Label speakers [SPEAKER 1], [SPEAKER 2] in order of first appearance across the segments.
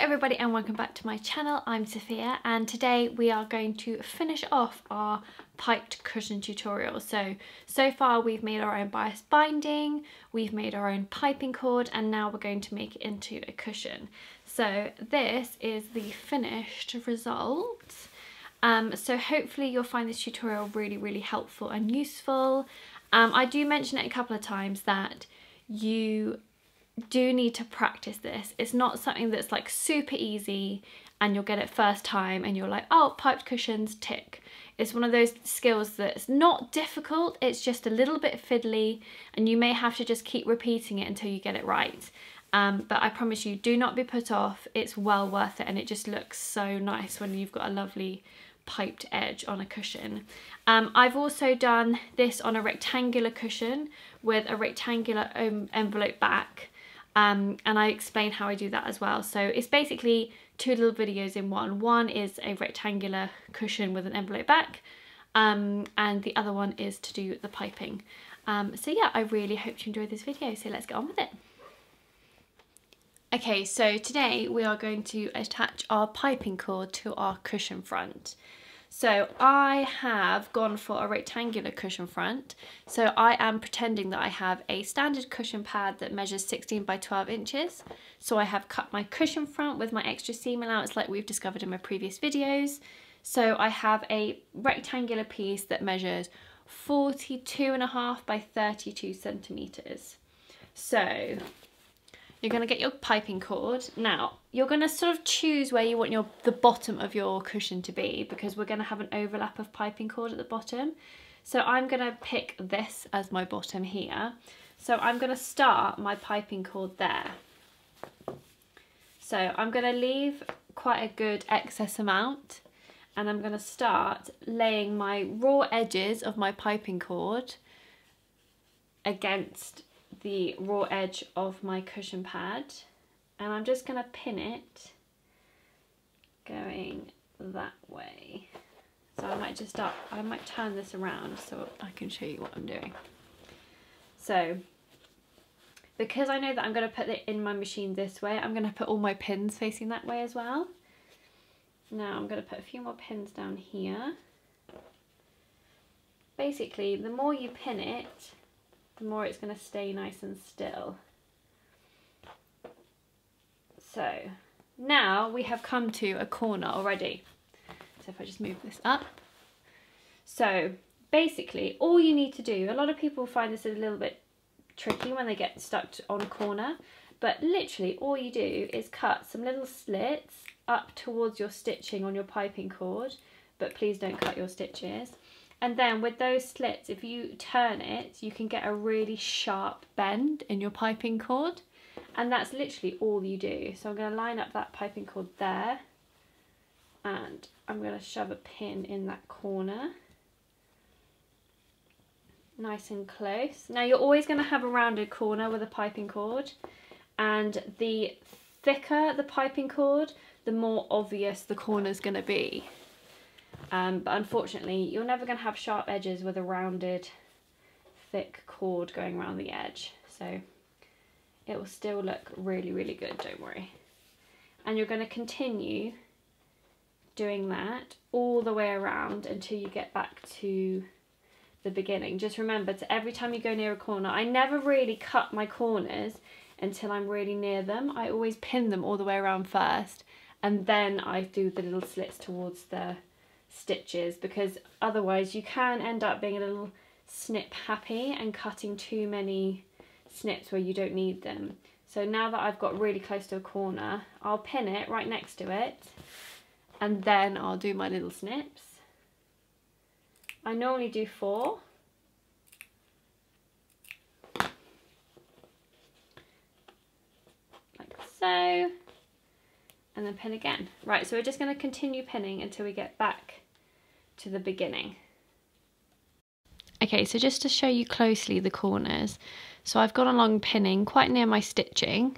[SPEAKER 1] everybody and welcome back to my channel. I'm Sophia and today we are going to finish off our piped cushion tutorial. So far we've made our own bias binding, we've made our own piping cord, and now we're going to make it into a cushion. So this is the finished result. So hopefully you'll find this tutorial really helpful and useful. I do mention it a couple of times that you do need to practice this. It's not something that's like super easy and you'll get it first time and you're like, oh, piped cushions, tick. It's one of those skills that's not difficult, it's just a little bit fiddly and you may have to just keep repeating it until you get it right. But I promise you, do not be put off. It's well worth it and it just looks so nice when you've got a lovely piped edge on a cushion. I've also done this on a rectangular cushion with a rectangular envelope back. And I explain how I do that as well. So it's basically two little videos in one. One is a rectangular cushion with an envelope back, and the other one is to do the piping. So yeah, I really hope you enjoyed this video, so let's get on with it. Okay, so today we are going to attach our piping cord to our cushion front. So I have gone for a rectangular cushion front. So I am pretending that I have a standard cushion pad that measures 16 by 12 inches. So I have cut my cushion front with my extra seam allowance like we've discovered in my previous videos. So I have a rectangular piece that measures 42.5 by 32 centimeters. So you're going to get your piping cord. Now, you're going to sort of choose where you want the bottom of your cushion to be, because we're going to have an overlap of piping cord at the bottom. So I'm going to pick this as my bottom here. So I'm going to start my piping cord there. So I'm going to leave quite a good excess amount, and I'm going to start laying my raw edges of my piping cord against the raw edge of my cushion pad, and I'm just going to pin it going that way. So I might turn this around so I can show you what I'm doing. So because I know that I'm going to put it in my machine this way, I'm going to put all my pins facing that way as well. Now I'm going to put a few more pins down here. Basically, the more you pin it, the more it's going to stay nice and still. So now we have come to a corner already. So if I just move this up. So basically all you need to do, a lot of people find this a little bit tricky when they get stuck on a corner, but literally all you do is cut some little slits up towards your stitching on your piping cord, but please don't cut your stitches. And then with those slits, if you turn it, you can get a really sharp bend in your piping cord. And that's literally all you do. So I'm going to line up that piping cord there. And I'm going to shove a pin in that corner. Nice and close. Now you're always going to have a rounded corner with a piping cord. And the thicker the piping cord, the more obvious the corner's going to be. But unfortunately, you're never going to have sharp edges with a rounded, thick cord going around the edge. So it will still look really good, don't worry. And you're going to continue doing that all the way around until you get back to the beginning. Just remember, to every time you go near a corner, I never really cut my corners until I'm really near them. I always pin them all the way around first, and then I do the little slits towards the stitches, because otherwise you can end up being a little snip happy and cutting too many snips where you don't need them. So now that I've got really close to a corner, I'll pin it right next to it and then I'll do my little snips. I normally do 4. Like so. And then pin again. Right, so we're just going to continue pinning until we get back to the beginning. Okay, so just to show you closely the corners, so I've gone along pinning quite near my stitching,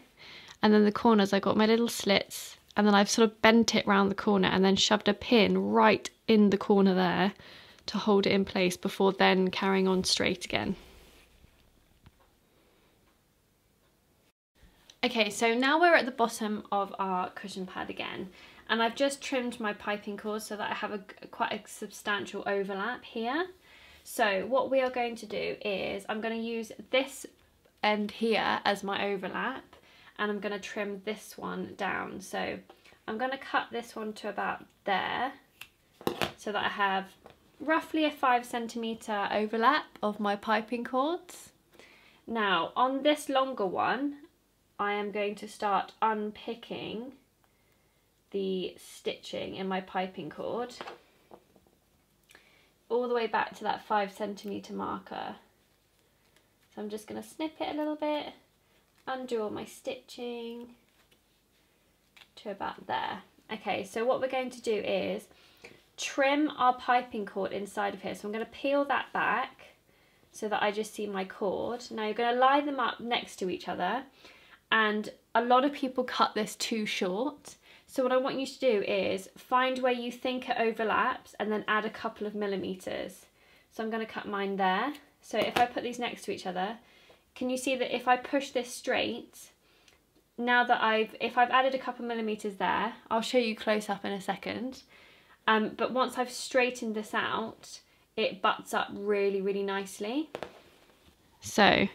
[SPEAKER 1] and then the corners I've got my little slits, and then I've sort of bent it round the corner and then shoved a pin right in the corner there to hold it in place before then carrying on straight again. Okay, so now we're at the bottom of our cushion pad again, and I've just trimmed my piping cord so that I have quite a substantial overlap here. So what we are going to do is I'm going to use this end here as my overlap, and I'm going to trim this one down. So I'm going to cut this one to about there so that I have roughly a 5 centimetre overlap of my piping cords. Now on this longer one, I am going to start unpicking the stitching in my piping cord all the way back to that 5 centimetre marker. So I'm just going to snip it a little bit, undo all my stitching to about there. Okay, so what we're going to do is trim our piping cord inside of here. So I'm going to peel that back so that I just see my cord. Now you're going to line them up next to each other, and a lot of people cut this too short. So what I want you to do is find where you think it overlaps and then add a couple of millimeters. So I'm going to cut mine there. So if I put these next to each other, can you see that if I push this straight, now that if I've added a couple of millimeters there, I'll show you close up in a second. But once I've straightened this out, it butts up really, really nicely. So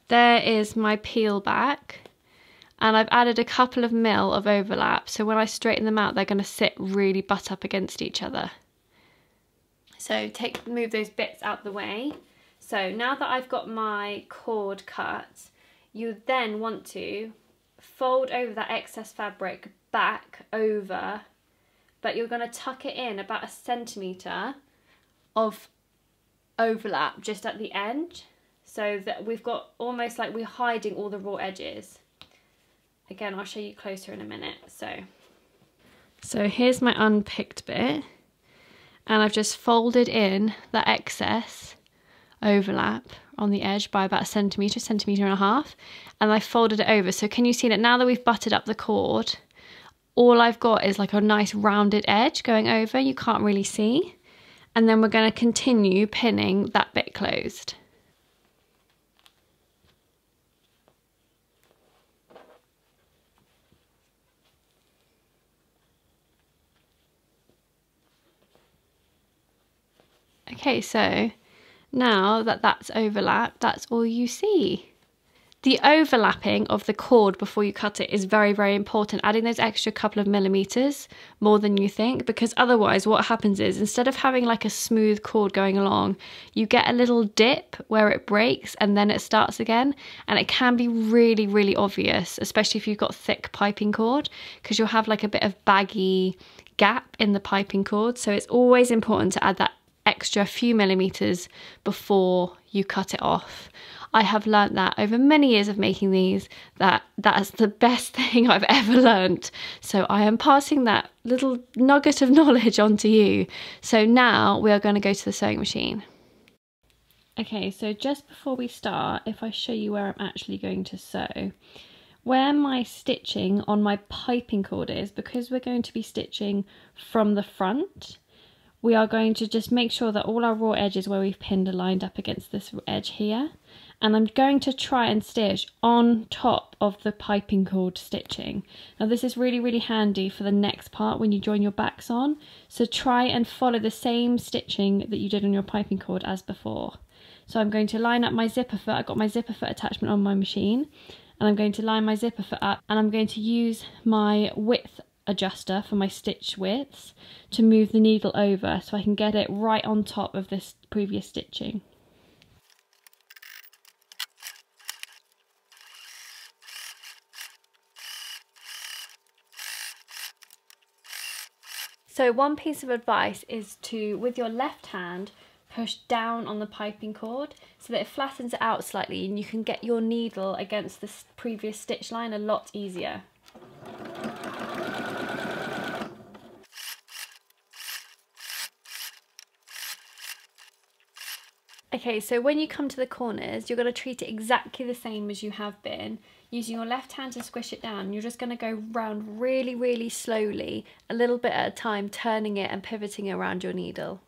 [SPEAKER 1] there is my peel back, and I've added a couple of mil of overlap. So when I straighten them out, they're going to sit really butt up against each other. So move those bits out the way. So now that I've got my cord cut, you then want to fold over that excess fabric back over, but you're going to tuck it in about 1 centimetre of overlap just at the end, so that we've got almost like we're hiding all the raw edges. Again, I'll show you closer in a minute. So here's my unpicked bit, and I've just folded in that excess overlap on the edge by about 1 centimetre and a half, and I folded it over. So can you see that now that we've butted up the cord, all I've got is like a nice rounded edge going over, you can't really see. And then we're going to continue pinning that bit closed. Okay, so now that that's overlapped, that's all you see. The overlapping of the cord before you cut it is very, very important, adding those extra couple of millimeters more than you think, because otherwise what happens is instead of having like a smooth cord going along, you get a little dip where it breaks and then it starts again, and it can be really, really obvious, especially if you've got thick piping cord, because you'll have like a bit of baggy gap in the piping cord. So it's always important to add that extra few millimeters before you cut it off. I have learnt that over many years of making these, that's the best thing I've ever learnt. So I am passing that little nugget of knowledge on to you. So now we are going to go to the sewing machine. Okay, so just before we start, if I show you where I'm actually going to sew, where my stitching on my piping cord is, because we're going to be stitching from the front, we are going to just make sure that all our raw edges where we've pinned are lined up against this edge here. And I'm going to try and stitch on top of the piping cord stitching. Now this is really, really handy for the next part when you join your backs on. So try and follow the same stitching that you did on your piping cord as before. So I'm going to line up my zipper foot. I've got my zipper foot attachment on my machine, and I'm going to line my zipper foot up, and I'm going to use my width adjuster for my stitch widths to move the needle over so I can get it right on top of this previous stitching. So one piece of advice is to, with your left hand, push down on the piping cord so that it flattens it out slightly and you can get your needle against the previous stitch line a lot easier. Okay, so when you come to the corners, you're going to treat it exactly the same as you have been. Using your left hand to squish it down, you're just going to go round really, really slowly, a little bit at a time, turning it and pivoting around your needle.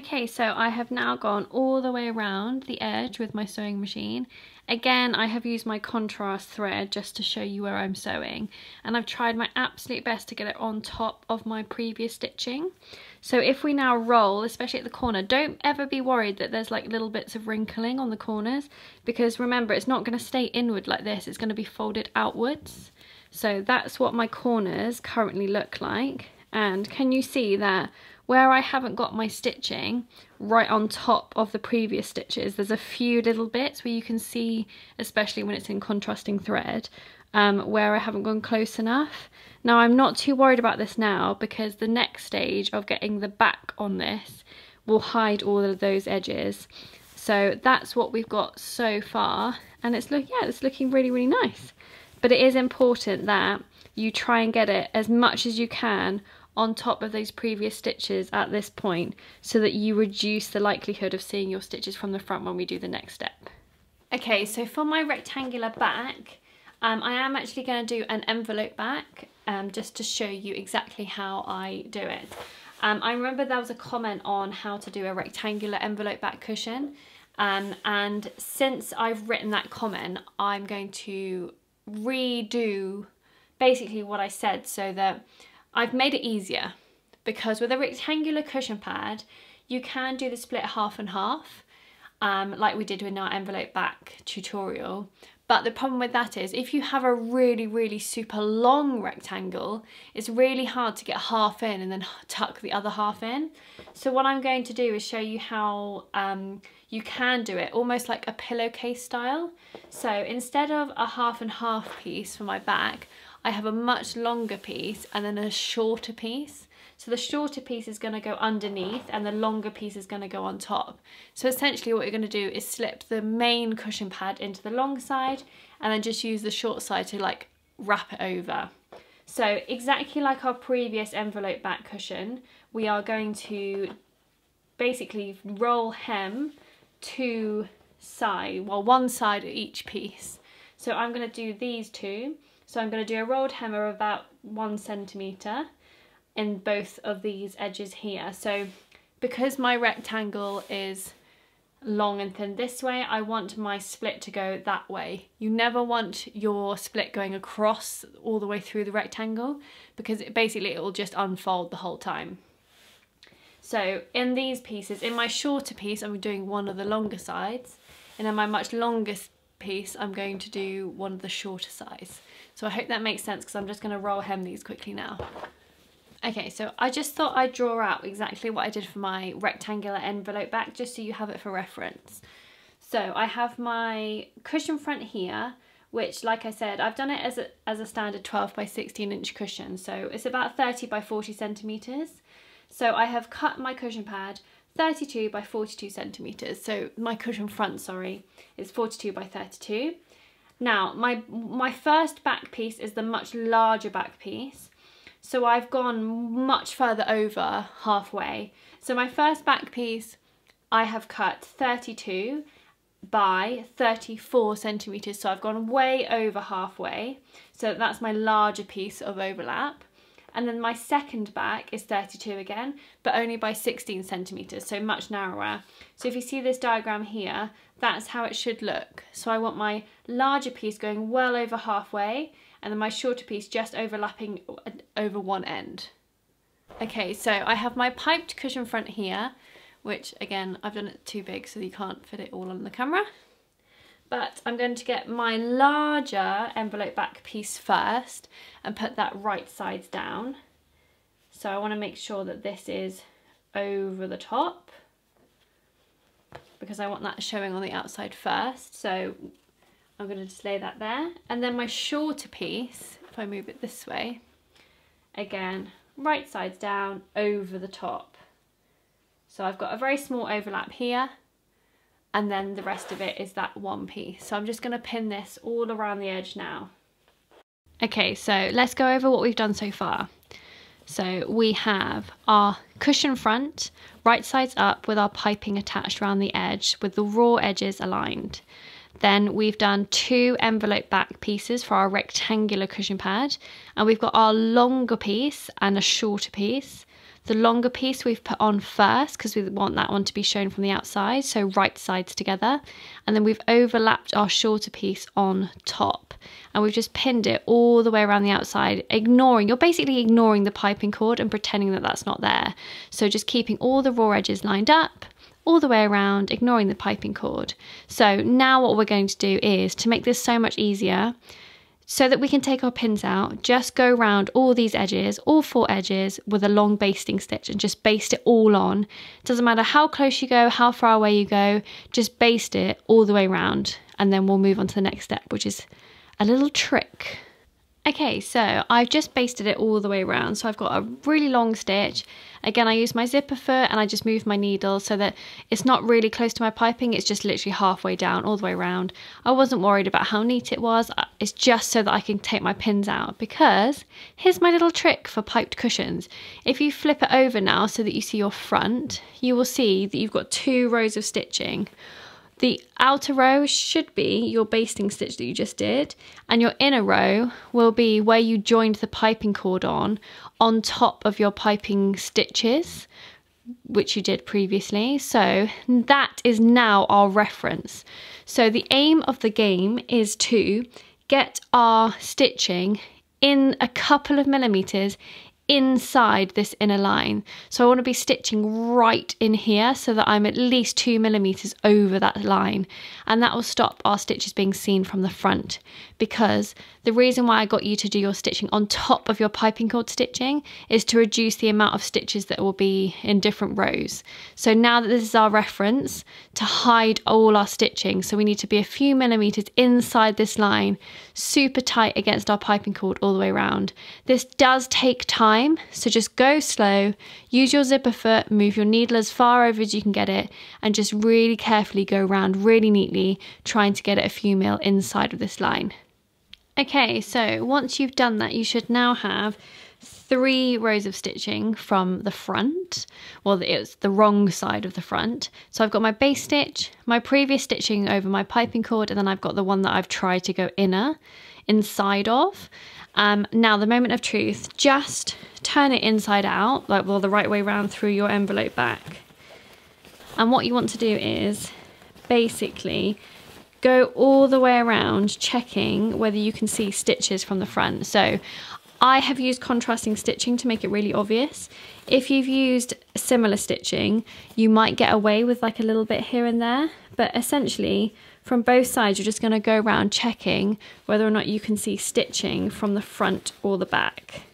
[SPEAKER 1] Okay, so I have now gone all the way around the edge with my sewing machine. Again, I have used my contrast thread just to show you where I'm sewing, and I've tried my absolute best to get it on top of my previous stitching. So if we now roll, especially at the corner, don't ever be worried that there's like little bits of wrinkling on the corners, because remember, it's not going to stay inward like this, it's going to be folded outwards. So that's what my corners currently look like. And can you see that where I haven't got my stitching right on top of the previous stitches, there's a few little bits where you can see, especially when it's in contrasting thread, where I haven't gone close enough. Now I'm not too worried about this now, because the next stage of getting the back on this will hide all of those edges. So that's what we've got so far, and it's looking really, really nice. But it is important that you try and get it as much as you can on top of those previous stitches at this point, so that you reduce the likelihood of seeing your stitches from the front when we do the next step. Okay, so for my rectangular back, I am actually going to do an envelope back, just to show you exactly how I do it. I remember there was a comment on how to do a rectangular envelope back cushion, and since I've written that comment, I'm going to redo basically what I said, so that I've made it easier, because with a rectangular cushion pad you can do the split half and half, like we did in our envelope back tutorial. But the problem with that is, if you have a really, really super long rectangle, it's really hard to get half in and then tuck the other half in. So what I'm going to do is show you how you can do it almost like a pillowcase style. So instead of a half and half piece for my back, I have a much longer piece and then a shorter piece. So the shorter piece is going to go underneath and the longer piece is going to go on top. So essentially what you're going to do is slip the main cushion pad into the long side and then just use the short side to like wrap it over. So exactly like our previous envelope back cushion, we are going to basically roll hem one side of each piece. So I'm going to do these two. So I'm going to do a rolled hem of about 1 centimetre in both of these edges here. So because my rectangle is long and thin this way, I want my split to go that way. You never want your split going across all the way through the rectangle, because it will just unfold the whole time. So in these pieces, in my shorter piece, I'm doing one of the longer sides, and in my much longest piece, I'm going to do one of the shorter sides. So I hope that makes sense, because I'm just going to roll hem these quickly now. Okay, so I just thought I'd draw out exactly what I did for my rectangular envelope back, just so you have it for reference. So I have my cushion front here, which, like I said, I've done it as a standard 12 by 16 inch cushion. So it's about 30 by 40 centimetres. So I have cut my cushion pad 32 by 42 centimetres. So my cushion front, sorry, is 42 by 32. Now, my first back piece is the much larger back piece. So I've gone much further over halfway. So my first back piece, I have cut 32 by 34 centimetres. So I've gone way over halfway. So that's my larger piece of overlap. And then my second back is 32 again, but only by 16 centimetres, so much narrower. So if you see this diagram here, that's how it should look. So I want my larger piece going well over halfway, and then my shorter piece just overlapping over one end. Okay, so I have my piped cushion front here, which again, I've done it too big so you can't fit it all on the camera. But I'm going to get my larger envelope back piece first and put that right sides down. So I want to make sure that this is over the top, because I want that showing on the outside first. So I'm going to just lay that there. And then my shorter piece, if I move it this way, again, right sides down, over the top. So I've got a very small overlap here, and then the rest of it is that one piece. So I'm just going to pin this all around the edge now. Okay, so let's go over what we've done so far. So we have our cushion front, right sides up, with our piping attached around the edge with the raw edges aligned. Then we've done 2 envelope back pieces for our rectangular cushion pad, and we've got our longer piece and a shorter piece. The longer piece we've put on first because we want that one to be shown from the outside, so right sides together. And then we've overlapped our shorter piece on top. And we've just pinned it all the way around the outside, you're basically ignoring the piping cord and pretending that that's not there. So just keeping all the raw edges lined up, all the way around, ignoring the piping cord. So now what we're going to do is, to make this so much easier, so that we can take our pins out, just go around all these edges, all 4 edges, with a long basting stitch and just baste it all on. It doesn't matter how close you go, how far away you go, just baste it all the way around, and then we'll move on to the next step, which is a little trick. Okay, so I've just basted it all the way around. So I've got a really long stitch. Again, I use my zipper foot and I just move my needle so that it's not really close to my piping. It's just literally halfway down, all the way around. I wasn't worried about how neat it was. It's just so that I can take my pins out, because here's my little trick for piped cushions. If you flip it over now so that you see your front, you will see that you've got 2 rows of stitching. The outer row should be your basting stitch that you just did, and your inner row will be where you joined the piping cord on top of your piping stitches, which you did previously. So that is now our reference. So the aim of the game is to get our stitching in a couple of millimeters inside this inner line. So I want to be stitching right in here so that I'm at least 2 millimeters over that line, and that will stop our stitches being seen from the front. Because the reason why I got you to do your stitching on top of your piping cord stitching is to reduce the amount of stitches that will be in different rows. So now that this is our reference to hide all our stitching, so we need to be a few millimeters inside this line, super tight against our piping cord all the way around. This does take time, so just go slow, use your zipper foot, move your needle as far over as you can get it, and just really carefully go around really neatly, trying to get it a few mil inside of this line. Okay, so once you've done that, you should now have 3 rows of stitching from the front. Well, it's the wrong side of the front. So I've got my base stitch, my previous stitching over my piping cord, and then I've got the one that I've tried to go inside of. Now the moment of truth, just turn it inside out, like, well, the right way around through your envelope back. And what you want to do is basically go all the way around, checking whether you can see stitches from the front. So I have used contrasting stitching to make it really obvious. If you've used similar stitching, you might get away with like a little bit here and there, but essentially from both sides, you're just going to go around checking whether or not you can see stitching from the front or the back.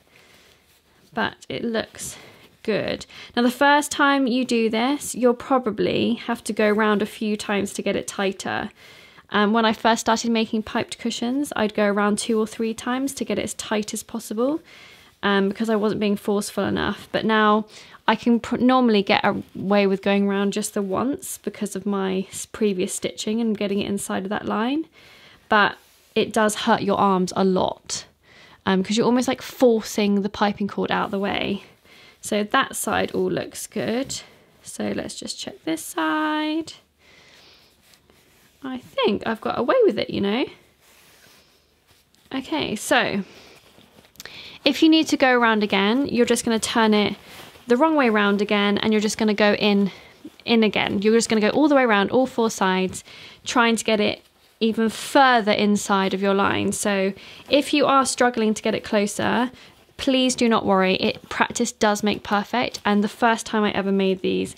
[SPEAKER 1] But it looks good. Now the first time you do this, you'll probably have to go around a few times to get it tighter. When I first started making piped cushions, I'd go around 2 or 3 times to get it as tight as possible, because I wasn't being forceful enough. But now I can normally get away with going around just the once because of my previous stitching and getting it inside of that line. But it does hurt your arms a lot, because you're almost like forcing the piping cord out of the way. So that side all looks good. So let's just check this side. I think I've got away with it, you know. Okay, so if you need to go around again, you're just going to turn it the wrong way around again, and you're just going to go in again. You're just going to go all the way around all 4 sides, trying to get it even further inside of your line. So if you are struggling to get it closer, please do not worry. Practice does make perfect. And the first time I ever made these,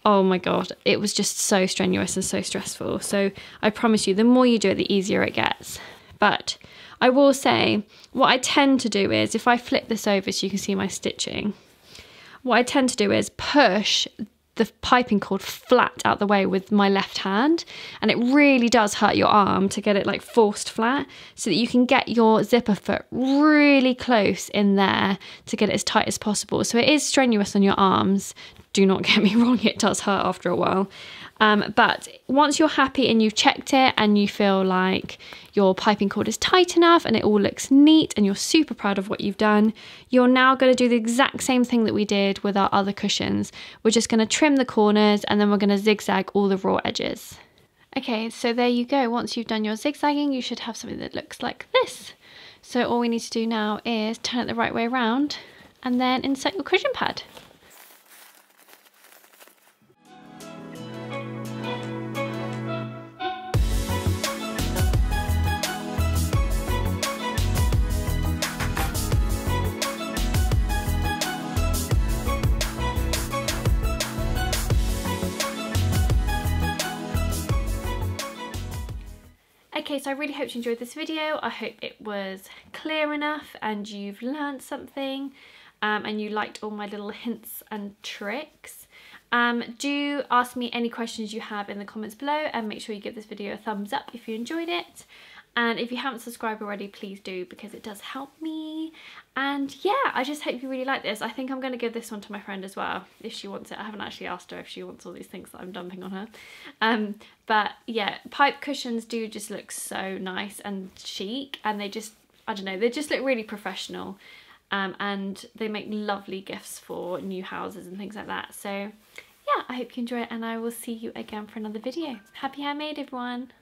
[SPEAKER 1] oh my god, it was just so strenuous and so stressful. So I promise you, the more you do it, the easier it gets. But I will say, what I tend to do is, if I flip this over so you can see my stitching, what I tend to do is push the piping cord flat out the way with my left hand, and it really does hurt your arm to get it like forced flat, so that you can get your zipper foot really close in there to get it as tight as possible. So it is strenuous on your arms. Do not get me wrong, it does hurt after a while. But once you're happy and you've checked it and you feel like your piping cord is tight enough and it all looks neat and you're super proud of what you've done, you're now going to do the exact same thing that we did with our other cushions. We're just going to trim the corners, and then we're going to zigzag all the raw edges. Okay, so there you go. Once you've done your zigzagging, you should have something that looks like this. So all we need to do now is turn it the right way around and then insert your cushion pad. Okay, so I really hope you enjoyed this video. I hope it was clear enough and you've learned something and you liked all my little hints and tricks. Do ask me any questions you have in the comments below, and make sure you give this video a thumbs up if you enjoyed it. And if you haven't subscribed already, please do, because it does help me. And yeah, I just hope you really like this. I think I'm going to give this one to my friend as well, if she wants it. I haven't actually asked her if she wants all these things that I'm dumping on her. But yeah, pipe cushions do just look so nice and chic, and they just, I don't know, they just look really professional. And they make lovely gifts for new houses and things like that. So yeah, I hope you enjoy it, and I will see you again for another video. Happy handmade, everyone!